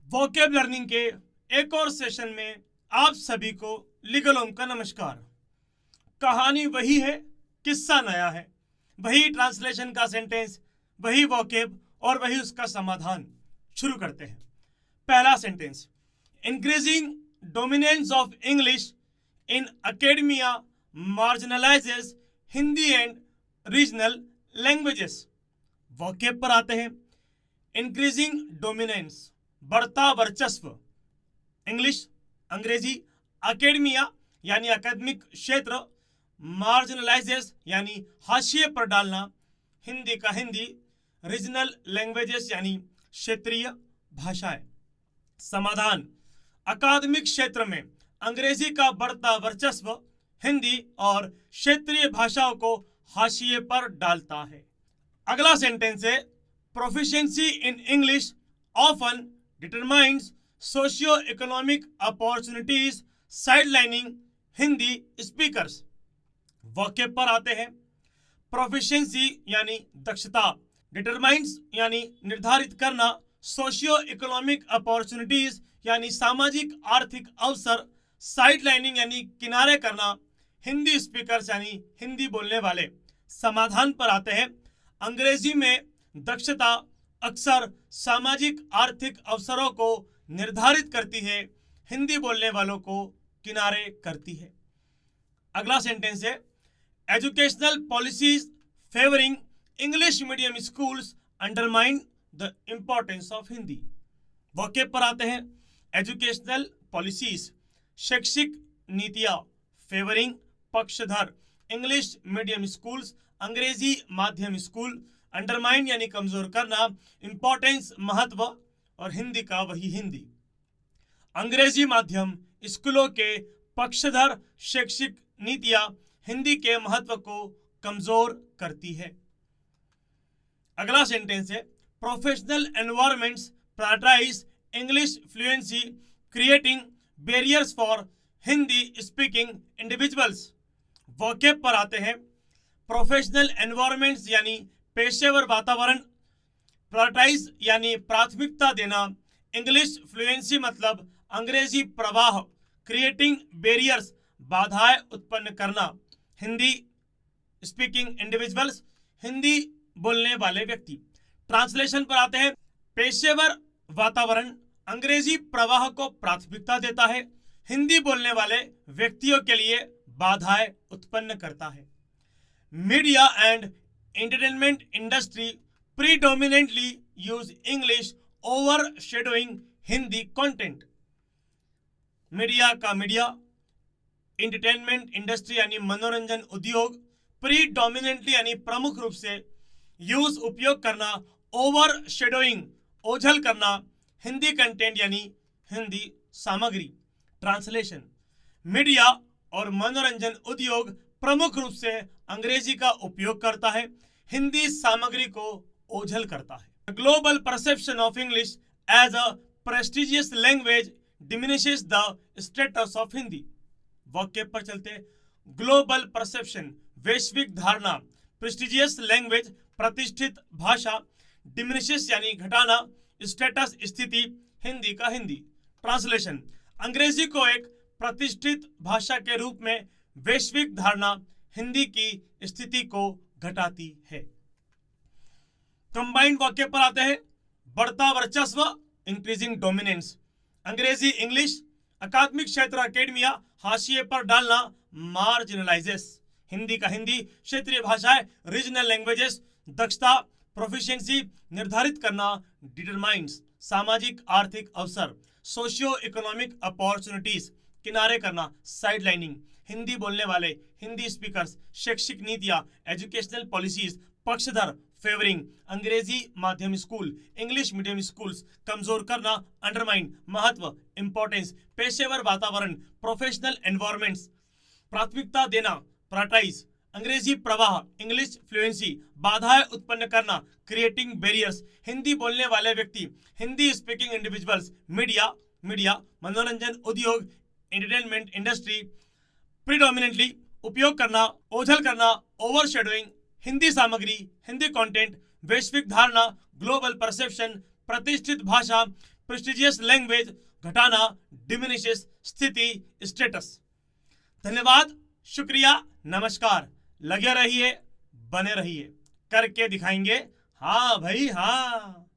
Vocab learning के एक और सेशन में आप सभी को लीगल ओम का नमस्कार। कहानी वही है, किस्सा नया है, वही ट्रांसलेशन का सेंटेंस, वही वोकेब और वही उसका समाधान। शुरू करते हैं। पहला sentence, increasing dominance of English in academia marginalises Hindi and regional languages. Vocab पर आते हैं। इंक्रीजिंग डोमिनेंस, बढ़ता वर्चस्व, इंग्लिश अंग्रेजी, अकेडमिया यानी अकादमिक क्षेत्र, मार्जिनलाइजेस यानी हाशिए पर डालना, हिंदी का हिंदी, रीजनल लैंग्वेजेस यानी क्षेत्रीय भाषाएं। समाधान, अकादमिक क्षेत्र में अंग्रेजी का बढ़ता वर्चस्व हिंदी और क्षेत्रीय भाषाओं को हाशिए पर डालता है। अगला सेंटेंस है, proficiency in English often determines socio economic opportunities sidelining Hindi speakers. Vocab पर आते हैं। प्रोफिशिएंसी यानी दक्षता, डिटरमाइंस यानी निर्धारित करना, सोशियो इकोनॉमिक अपॉर्चुनिटीज यानी सामाजिक आर्थिक अवसर, साइडलाइनिंग यानी किनारे करना, हिंदी स्पीकर्स यानी हिंदी बोलने वाले। समाधान पर आते हैं। अंग्रेजी में दक्षता अक्सर सामाजिक आर्थिक अवसरों को निर्धारित करती है, हिंदी बोलने वालों को किनारे करती है। अगला सेंटेंस है, educational policies favouring English medium schools undermine the importance of Hindi. Vocab पर आते हैं। एजुकेशनल पॉलिसीज, शैक्षिक नीतियां, फेवरिंग पक्षधर, इंग्लिश मीडियम स्कूल्स अंग्रेजी माध्यम स्कूल, अंडरमाइन यानी कमजोर करना, इंपॉर्टेंस महत्व और हिंदी का वही हिंदी। अंग्रेजी माध्यम स्कूलों के पक्षधर शैक्षिक नीतियां हिंदी के महत्व को कमजोर करती है। अगला सेंटेंस है, professional environments prioritise English fluency creating barriers for Hindi speaking individuals. Vocab पर आते हैं। प्रोफेशनल एनवायरमेंट्स यानी पेशेवर वातावरण, प्रायोरिटाइज यानी प्राथमिकता देना, इंग्लिश फ्लुएंसी मतलब अंग्रेजी प्रवाह, क्रिएटिंग बैरियर्स बाधाएं उत्पन्न करना, हिंदी स्पीकिंग इंडिविजुअल्स हिंदी बोलने वाले व्यक्ति। ट्रांसलेशन पर आते हैं। पेशेवर वातावरण अंग्रेजी प्रवाह को प्राथमिकता देता है, हिंदी बोलने वाले व्यक्तियों के लिए बाधाएं उत्पन्न करता है। Media and entertainment industry predominantly use English overshadowing Hindi content. Media का मीडिया, एंटरटेनमेंट इंडस्ट्री यानी मनोरंजन उद्योग, प्रीडोमिनेंटली यानी प्रमुख रूप से, यूज उपयोग करना, ओवरशैडोइंग ओझल करना, हिंदी कंटेंट यानी हिंदी सामग्री। ट्रांसलेशन, मीडिया और मनोरंजन उद्योग प्रमुख रूप से अंग्रेजी का उपयोग करता है, हिंदी सामग्री को ओझल करता है। Global perception of English as a prestigious language diminishes the status of Hindi. Vocab पर चलते। ग्लोबल परसेप्शन वैश्विक धारणा, प्रेस्टिजियस लैंग्वेज प्रतिष्ठित भाषा, डिमिनिशेस यानी घटाना, स्टेटस स्थिति, हिंदी का हिंदी। ट्रांसलेशन, अंग्रेजी को एक प्रतिष्ठित भाषा के रूप में वैश्विक धारणा हिंदी की स्थिति को घटाती है। कंबाइंड वोकेब पर आते हैं। बढ़ता वर्चस्व इंक्रीजिंग डोमिनेंस, अंग्रेजी इंग्लिश, अकादमिक क्षेत्र अकेडमिया हाशिए पर डालना, मार्जिनलाइजेस, हिंदी का हिंदी, क्षेत्रीय भाषाएं रीजनल लैंग्वेजेस, दक्षता प्रोफिशिएंसी निर्धारित करना, डिटरमाइंस सामाजिक आर्थिक अवसर, सोशियो इकोनॉमिक अपॉर्चुनिटीज किनारे करना, साइडलाइनिंग हिंदी बोलने वाले, हिंदी स्पीकर्स, शैक्षिक नीतियां, एजुकेशनल पॉलिसीज, पक्षधर फेवरिंग अंग्रेजी माध्यम स्कूल, इंग्लिश मीडियम स्कूल्स, कमजोर करना, अंडरमाइन महत्व, इंपॉर्टेंस, पेशेवर वातावरण, प्रोफेशनल एनवायरमेंट्स, प्राथमिकता देना, प्रायोरिटाइज, अंग्रेजी प्रवाह, इंग्लिश फ्लुएंसी, बाधाएं उत्पन्न करना, क्रिएटिंग बैरियर्स, हिंदी बोलने वाले व्यक्ति, हिंदी स्पीकिंग इंडिविजुअल्स, मीडिया मनोरंजन उद्योग, एंटरटेनमेंट इंडस्ट्री, प्रीडोमिनेंटली उपयोग करना, ओझल करना, ओवरशैडोइंग हिंदी सामग्री, हिंदी कंटेंट, वैश्विक धारणा, ग्लोबल परसेप्शन, प्रतिष्ठित भाषा, प्रेस्टिजियस लैंग्वेज घटाना डिमिनिशेस स्थिति स्टेटस। धन्यवाद, शुक्रिया, नमस्कार। लगे रहिए, बने रहिए, करके दिखाएंगे हाँ भाई हाँ।